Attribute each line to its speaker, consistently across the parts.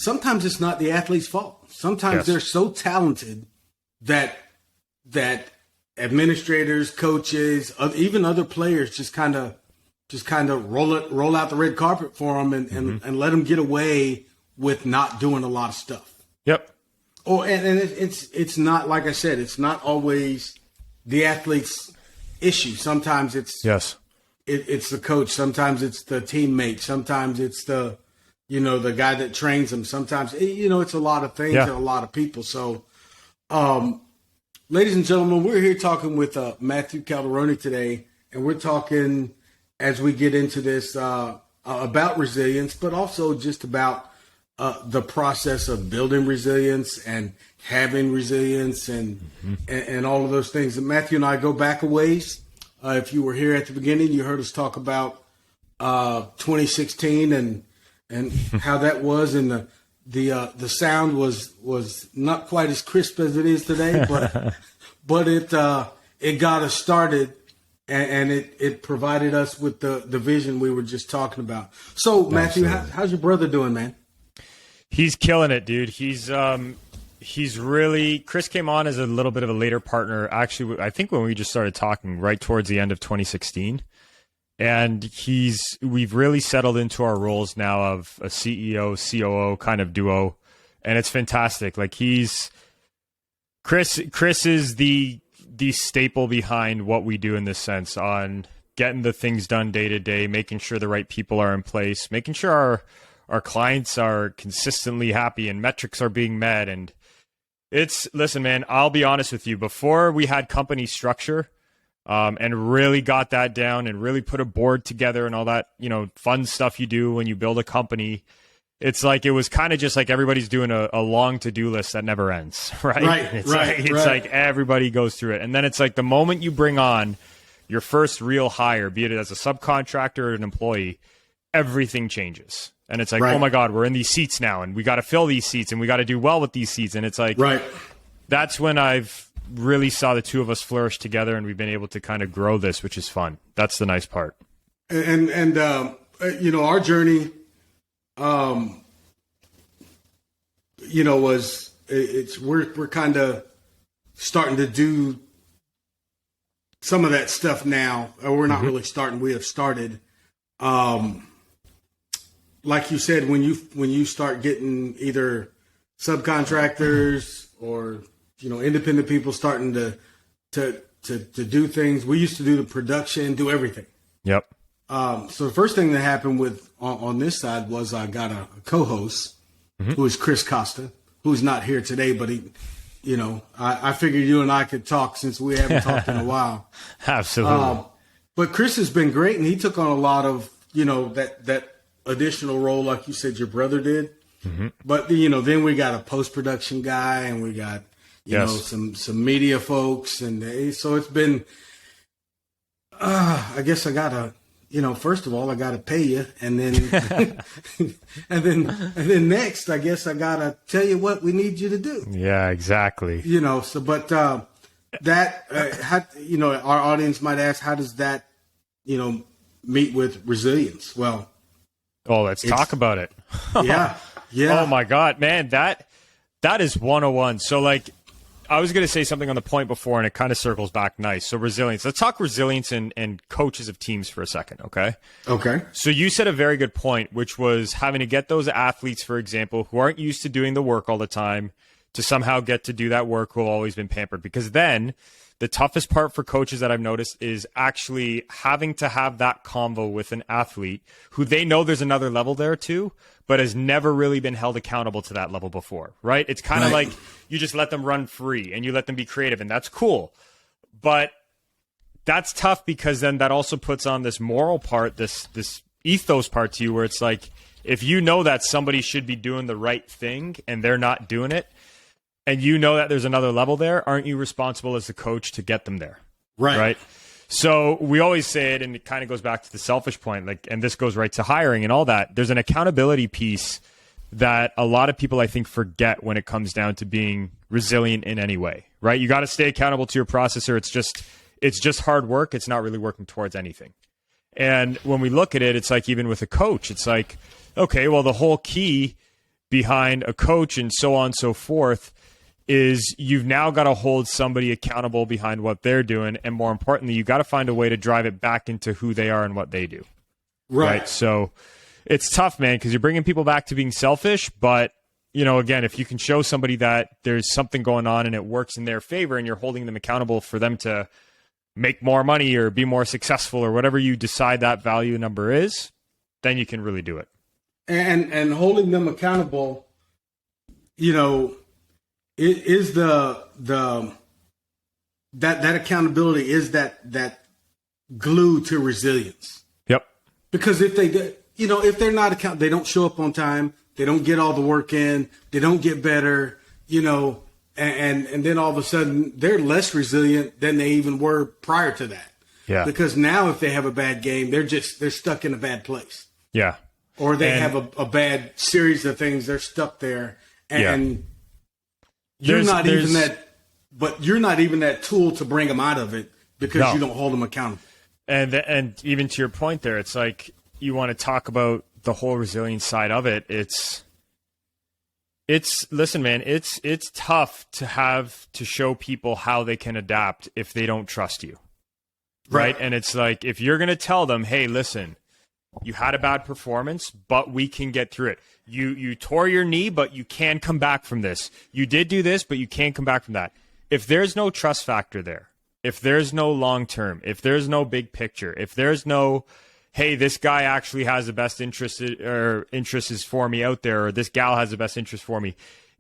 Speaker 1: sometimes it's not the athlete's fault. Sometimes they're so talented that administrators, coaches, even other players just kind of roll out the red carpet for them and let them get away with not doing a lot of stuff.
Speaker 2: Yep.
Speaker 1: Oh, and it's not, like I said, it's not always the athlete's issue. Sometimes it's it's the coach. Sometimes it's the teammate. Sometimes it's the guy that trains them. Sometimes it's a lot of things and a lot of people. So, ladies and gentlemen, we're here talking with Matthew Caldaroni today, and we're talking as we get into this about resilience, but also just about the process of building resilience and having resilience and all of those things. And Matthew and I go back a ways. If you were here at the beginning, you heard us talk about 2016 and how that was, and the sound was not quite as crisp as it is today, but it got us started, and it provided us with the vision we were just talking about. So Matthew, how's your brother doing, man?
Speaker 2: He's killing it, dude. He's really, Chris came on as a little bit of a later partner. Actually, I think when we just started talking right towards the end of 2016, and we've really settled into our roles now of a CEO, COO kind of duo. And it's fantastic. Like Chris is the staple behind what we do in this sense on getting the things done day to day, making sure the right people are in place, making sure our clients are consistently happy and metrics are being met. And listen, man, I'll be honest with you. Before we had company structure and really got that down and really put a board together and all that, fun stuff you do when you build a company, it's like it was kind of just like everybody's doing a long to-do list that never ends, right? It's like everybody goes through it. And then it's like the moment you bring on your first real hire, be it as a subcontractor or an employee, everything changes. And it's like, oh my God, we're in these seats now, and we got to fill these seats, and we got to do well with these seats. And it's like, that's when I've really saw the two of us flourish together, and we've been able to kind of grow this, which is fun. That's the nice part.
Speaker 1: And our journey, we're kind of starting to do some of that stuff now. We're not really starting. We have started. Like you said, when you start getting either subcontractors or independent people starting to do things, we used to do the production, do everything. Yep. So the first thing that happened on this side was I got a co-host who is Chris Costa, who's not here today, but I figured you and I could talk since we haven't talked in a while.
Speaker 2: Absolutely.
Speaker 1: But Chris has been great, and he took on a lot of that additional role, like you said, your brother did. But then we got a post-production guy, and we got some media folks, and so it's been. I guess I gotta, first of all, I gotta pay you, and then and then next, I guess I gotta tell you what we need you to do.
Speaker 2: Yeah, exactly.
Speaker 1: But that our audience might ask, how does that meet with resilience? Well.
Speaker 2: Oh, let's talk about it.
Speaker 1: Yeah.
Speaker 2: Oh my God, man, that is 101. So I was going to say something on the point before, and it kind of circles back nice. So resilience. Let's talk resilience and coaches of teams for a second, okay?
Speaker 1: Okay.
Speaker 2: So you said a very good point, which was having to get those athletes, for example, who aren't used to doing the work all the time to somehow get to do that work who have always been pampered. Because then the toughest part for coaches that I've noticed is actually having to have that convo with an athlete who they know there's another level there too, but has never really been held accountable to that level before, right? It's kind of like you just let them run free and you let them be creative, and that's cool. But that's tough because then that also puts on this moral part, this ethos part to you, where it's like, if you know that somebody should be doing the right thing and they're not doing it, and you know that there's another level there, aren't you responsible as the coach to get them there? Right. So we always say it, and it kind of goes back to the selfish point, and this goes right to hiring and all that. There's an accountability piece that a lot of people, I think, forget when it comes down to being resilient in any way, right? You got to stay accountable to your processor. It's just hard work. It's not really working towards anything. And when we look at it, it's like even with a coach, it's like, okay, well, the whole key behind a coach and so on and so forth is you've now got to hold somebody accountable behind what they're doing. And more importantly, you got to find a way to drive it back into who they are and what they do. Right. So it's tough, man, because you're bringing people back to being selfish. But, you know, again, if you can show somebody that there's something going on and it works in their favor and you're holding them accountable for them to make more money or be more successful or whatever you decide that value number is, then you can really do it.
Speaker 1: And holding them accountable, you know, it is that accountability is that glue to resilience.
Speaker 2: Yep.
Speaker 1: Because if they're not they don't show up on time, they don't get all the work in, they don't get better, you know, and then all of a sudden they're less resilient than they even were prior to that.
Speaker 2: Yeah.
Speaker 1: Because now if they have a bad game, they're stuck in a bad place.
Speaker 2: Yeah.
Speaker 1: Or they have a bad series of things, they're stuck there. And you're not even that tool to bring them out of it because you don't hold them accountable.
Speaker 2: And even to your point there, it's like you want to talk about the whole resilience side of it. Listen, man, it's tough to have to show people how they can adapt if they don't trust you. Right. And it's like, if you're going to tell them, hey, listen, you had a bad performance, but we can get through it. You tore your knee, but you can come back from this. You did do this, but you can't come back from that. If there's no trust factor there, if there's no long term, if there's no big picture, if there's no, hey, this guy actually has the best interest is for me out there, or this gal has the best interest for me,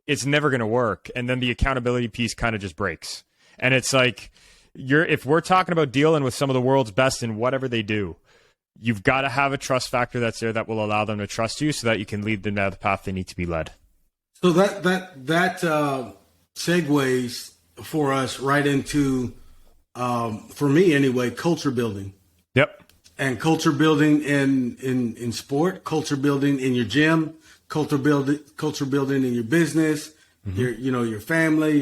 Speaker 2: it's never going to work. And then the accountability piece kind of just breaks. And it's like, if we're talking about dealing with some of the world's best in whatever they do, you've got to have a trust factor that's there that will allow them to trust you so that you can lead them down the path they need to be led.
Speaker 1: So that segues for us right into, for me anyway, culture building.
Speaker 2: Yep.
Speaker 1: And culture building in sport, culture building in your gym, culture building in your business, your family,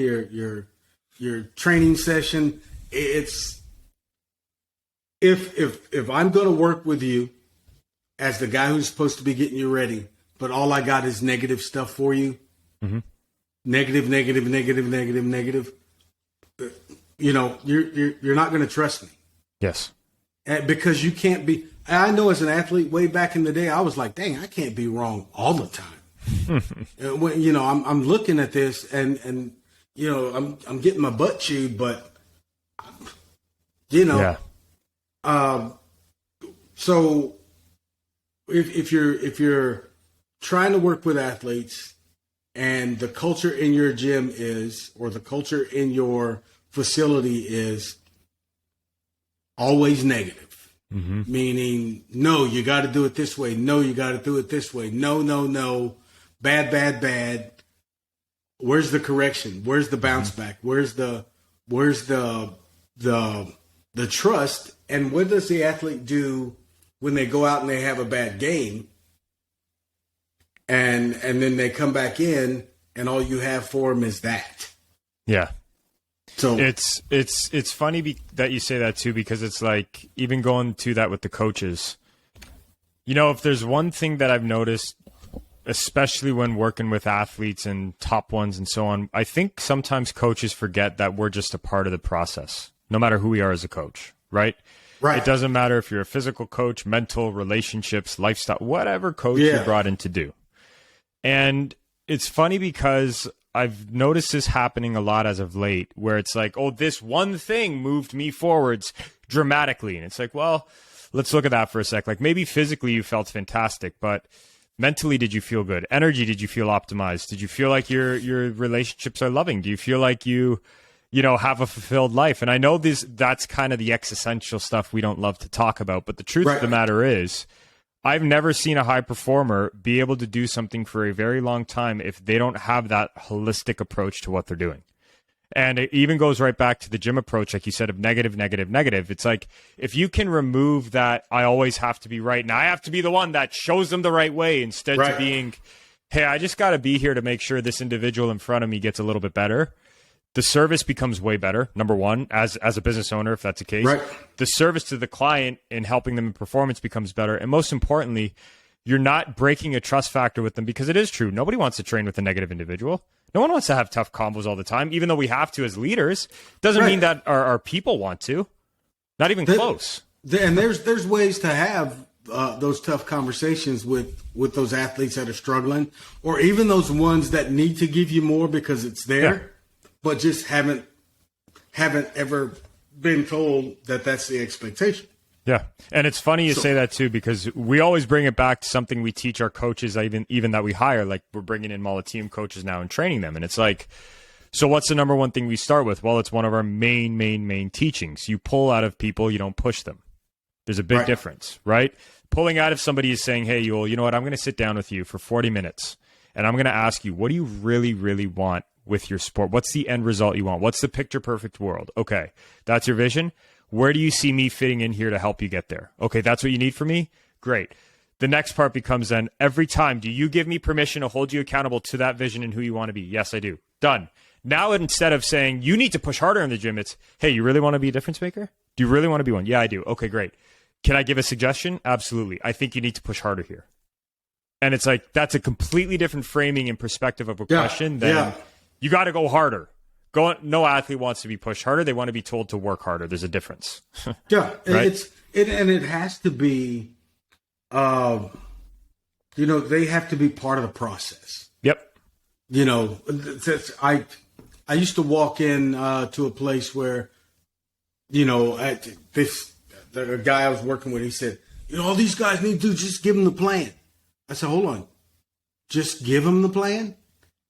Speaker 1: your training session. It's if I'm going to work with you as the guy who's supposed to be getting you ready, but all I got is negative stuff for you, negative, you know, you're not going to trust me.
Speaker 2: Yes.
Speaker 1: Because you can't be. I know as an athlete way back in the day, I was like, dang, I can't be wrong all the time. When, you know, I'm looking at this and you know, I'm getting my butt chewed, but you know.
Speaker 2: Yeah.
Speaker 1: So if you're trying to work with athletes and the culture in your gym is, or the culture in your facility is always negative, meaning, no, you got to do it this way. No, you got to do it this way. No, bad. Where's the correction? Where's the bounce back? Where's the trust? And what does the athlete do when they go out and they have a bad game? And then they come back in and all you have for them is that.
Speaker 2: Yeah.
Speaker 1: So
Speaker 2: it's funny that you say that too, because it's like, even going to that with the coaches, you know, if there's one thing that I've noticed, especially when working with athletes and top ones and so on, I think sometimes coaches forget that we're just a part of the process, no matter who we are as a coach, right? Right. It doesn't matter if you're a physical coach, mental, relationships, lifestyle, whatever coach you're brought in to do. And it's funny because I've noticed this happening a lot as of late, where it's like, oh, this one thing moved me forwards dramatically. And it's like, well, let's look at that for a sec. Like, maybe physically you felt fantastic, but mentally, did you feel good? Energy, did you feel optimized? Did you feel like your relationships are loving? Do you feel like you have a fulfilled life? And I know that's kind of the existential stuff we don't love to talk about, but the truth of the matter is, I've never seen a high performer be able to do something for a very long time if they don't have that holistic approach to what they're doing. And it even goes right back to the gym approach, like you said, of negative. It's like, if you can remove that, I always have to be right, and I have to be the one that shows them the right way, instead of being, hey, I just got to be here to make sure this individual in front of me gets a little bit better. The service becomes way better, number one, as a business owner, if that's the case. The service to the client in helping them in performance becomes better. And most importantly, you're not breaking a trust factor with them, because it is true. Nobody wants to train with a negative individual. No one wants to have tough combos all the time, even though we have to as leaders. Doesn't mean that our people want to. Not even close.
Speaker 1: And there's ways to have those tough conversations with those athletes that are struggling, or even those ones that need to give you more because it's there, but just haven't ever been told that that's the expectation.
Speaker 2: Yeah. And it's funny you say that too, because we always bring it back to something we teach our coaches, even that we hire. Like, we're bringing in Mala team coaches now and training them. And it's like, so what's the number one thing we start with? Well, it's one of our main teachings. You pull out of people, you don't push them. There's a big difference, right? Pulling out of somebody is saying, hey, you know what? I'm going to sit down with you for 40 minutes and I'm going to ask you, what do you really, really want with your sport? What's the end result you want? What's the picture perfect world? Okay, that's your vision. Where do you see me fitting in here to help you get there? Okay, that's what you need from me? Great. The next part becomes then, every time, do you give me permission to hold you accountable to that vision and who you want to be? Yes, I do. Done. Now, instead of saying, you need to push harder in the gym, it's, hey, you really want to be a difference maker? Do you really want to be one? Yeah, I do. Okay, great. Can I give a suggestion? Absolutely. I think you need to push harder here. And it's like, that's a completely different framing and perspective of a question than you got to go harder. No athlete wants to be pushed harder. They want to be told to work harder. There's a difference.
Speaker 1: Yeah.
Speaker 2: Right?
Speaker 1: It has to be, they have to be part of the process.
Speaker 2: Yep.
Speaker 1: I used to walk in to a place where, the guy I was working with, he said, all these guys need to do, just give them the plan. I said, hold on. Just give them the plan?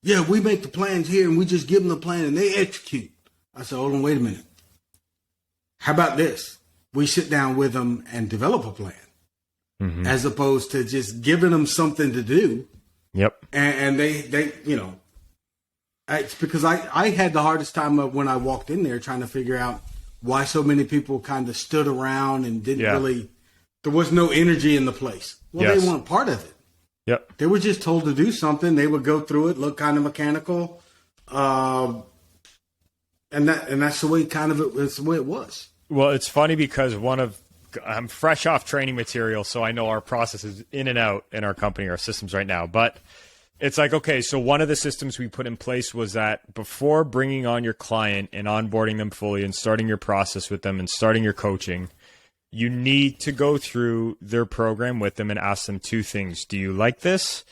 Speaker 1: Yeah, we make the plans here and we just give them the plan and they execute. I said, hold on, wait a minute. How about this? We sit down with them and develop a plan, as opposed to just giving them something to do.
Speaker 2: Yep.
Speaker 1: And they it's because I had the hardest time when I walked in there trying to figure out why so many people kind of stood around and didn't really, there was no energy in the place. Well, they weren't part of it.
Speaker 2: Yep.
Speaker 1: They were just told to do something. They would go through it, look kind of mechanical. And that's the way it's the way it was.
Speaker 2: Well, it's funny because I'm fresh off training material, so I know our process is in and out in our company, our systems right now. But it's like, okay, so one of the systems we put in place was that before bringing on your client and onboarding them fully and starting your process with them and starting your coaching, you need to go through their program with them and ask them two things. Do you like this?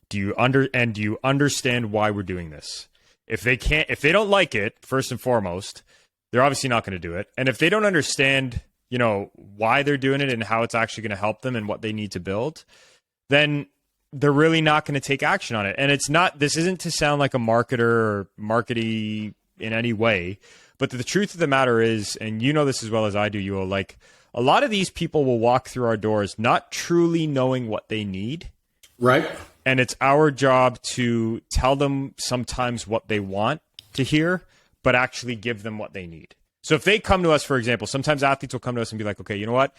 Speaker 2: Do you understand why we're doing this? If they don't like it, first and foremost, they're obviously not going to do it. And if they don't understand, why they're doing it and how it's actually going to help them and what they need to build, then they're really not going to take action on it. And this isn't to sound like a marketer or markety in any way, but the truth of the matter is, and you know this as well as I do, Yuo, like a lot of these people will walk through our doors not truly knowing what they need.
Speaker 1: Right.
Speaker 2: And it's our job to tell them sometimes what they want to hear, but actually give them what they need. So if they come to us, for example, sometimes athletes will come to us and be like, okay, you know what?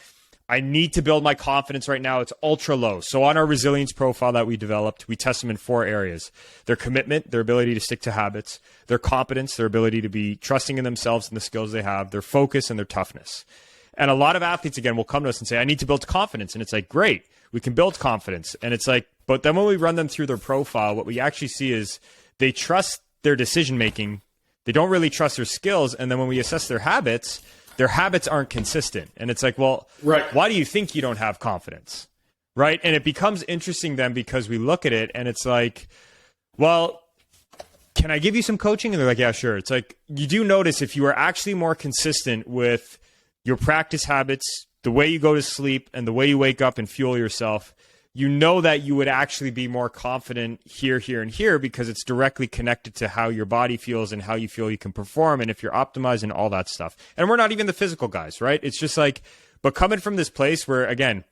Speaker 2: I need to build my confidence right now. It's ultra low. So on our resilience profile that we developed, we test them in 4 areas: their commitment, their ability to stick to habits, their competence, their ability to be trusting in themselves and the skills they have, their focus, and their toughness. And a lot of athletes, again, will come to us and say, I need to build confidence. And it's like, great, we can build confidence. And it's like, but then when we run them through their profile, what we actually see is they trust their decision-making. They don't really trust their skills. And then when we assess their habits aren't consistent. And it's like, well, why do you think you don't have confidence? Right. And it becomes interesting then because we look at it and it's like, well, can I give you some coaching? And they're like, yeah, sure. It's like, you do notice if you are actually more consistent with your practice habits, the way you go to sleep and the way you wake up and fuel yourself, you know that you would actually be more confident here, and here, because it's directly connected to how your body feels and how you feel you can perform and if you're optimized and all that stuff. And we're not even the physical guys, right? It's just like, but coming from this place where, again,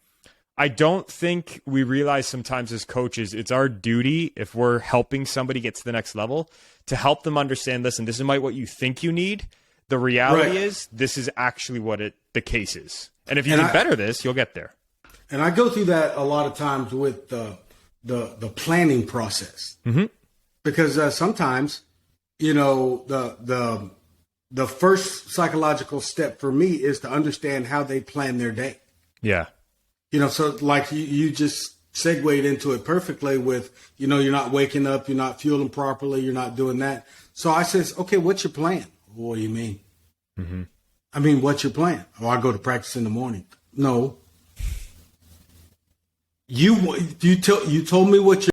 Speaker 2: I don't think we realize sometimes as coaches, it's our duty, if we're helping somebody get to the next level, to help them understand, listen, this is what you think you need. The reality is this is actually what the case is. And if you can better this, you'll get there.
Speaker 1: And I go through that a lot of times with the planning process, because sometimes, the first psychological step for me is to understand how they plan their day.
Speaker 2: Yeah.
Speaker 1: So like you just segued into it perfectly with, you're not waking up, you're not fueling properly, you're not doing that. So I says, okay, what's your plan? What do you mean?
Speaker 2: Mm-hmm.
Speaker 1: I mean, what's your plan? Oh, I go to practice in the morning. No. You told me what your